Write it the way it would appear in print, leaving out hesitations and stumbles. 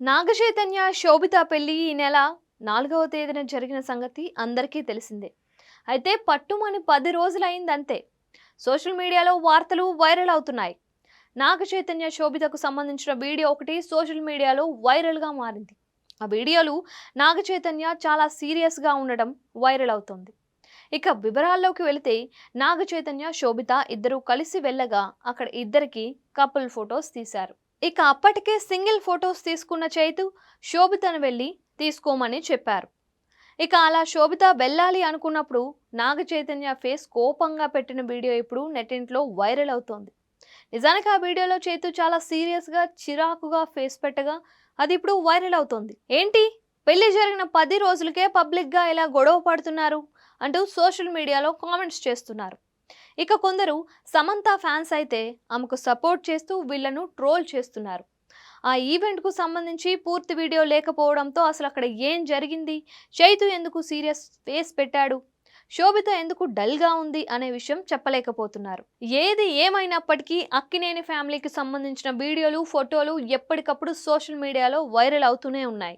నాగచైతన్య, శోభిత పెళ్లి ఈ నెల 4వ తేదీన జరిగిన సంగతి అందరికీ తెలిసిందే. అయితే పట్టుమని 10 రోజులైందంతే. సోషల్ మీడియాలో వార్తలు వైరల్ అవుతున్నాయి. నాగచైతన్య, శోభితకు సంబంధించిన వీడియో ఒకటి సోషల్ మీడియాలో వైరల్‌గా మారింది. ఆ వీడియోలో నాగచైతన్య చాలా సీరియస్‌గా ఉండడం వైరల్ అవుతోంది. ఇక వివరాల్లోకి వెళితే నాగచైతన్య, శోభిత ఇద్దరూ కలిసి వెళ్ళగా అక్కడ ఇద్దరికి కపుల్ ఫొటోస్ తీశారు. ఇక అప్పటికే సింగిల్ ఫొటోస్ తీసుకున్న చైతు శోభితను వెళ్ళి తీసుకోమని చెప్పారు. ఇక అలా శోభిత వెళ్ళాలి అనుకున్నప్పుడు నాగ చైతన్య ఫేస్ కోపంగా పెట్టిన వీడియో ఇప్పుడు నెట్టింట్లో వైరల్ అవుతోంది. నిజానికి ఆ వీడియోలో చైతు చాలా సీరియస్గా చిరాకుగా ఫేస్ పెట్టగా అది ఇప్పుడు వైరల్ అవుతోంది. ఏంటి, పెళ్లి జరిగిన 10 రోజులకే పబ్లిక్గా ఇలా గొడవ పడుతున్నారు అంటూ సోషల్ మీడియాలో కామెంట్స్ చేస్తున్నారు. ఇక కొందరు సమంత ఫ్యాన్స్ అయితే ఆమెకు సపోర్ట్ చేస్తూ వీళ్ళను ట్రోల్ చేస్తున్నారు. ఆ ఈవెంట్‌కు సంబంధించి పూర్తి వీడియో లేకపోవడంతో అసలు అక్కడ ఏం జరిగింది? చైతు ఎందుకు సీరియస్ ఫేస్ పెట్టాడు? శోభిత ఎందుకు డల్‌గా ఉంది అనే విషయం చెప్పలేకపోతున్నారు. ఏది ఏమైనప్పటికీ అక్కినేని ఫ్యామిలీకి సంబంధించిన వీడియోలు, ఫోటోలు ఎప్పటికప్పుడు సోషల్ మీడియాలో వైరల్ అవుతూనే ఉన్నాయి.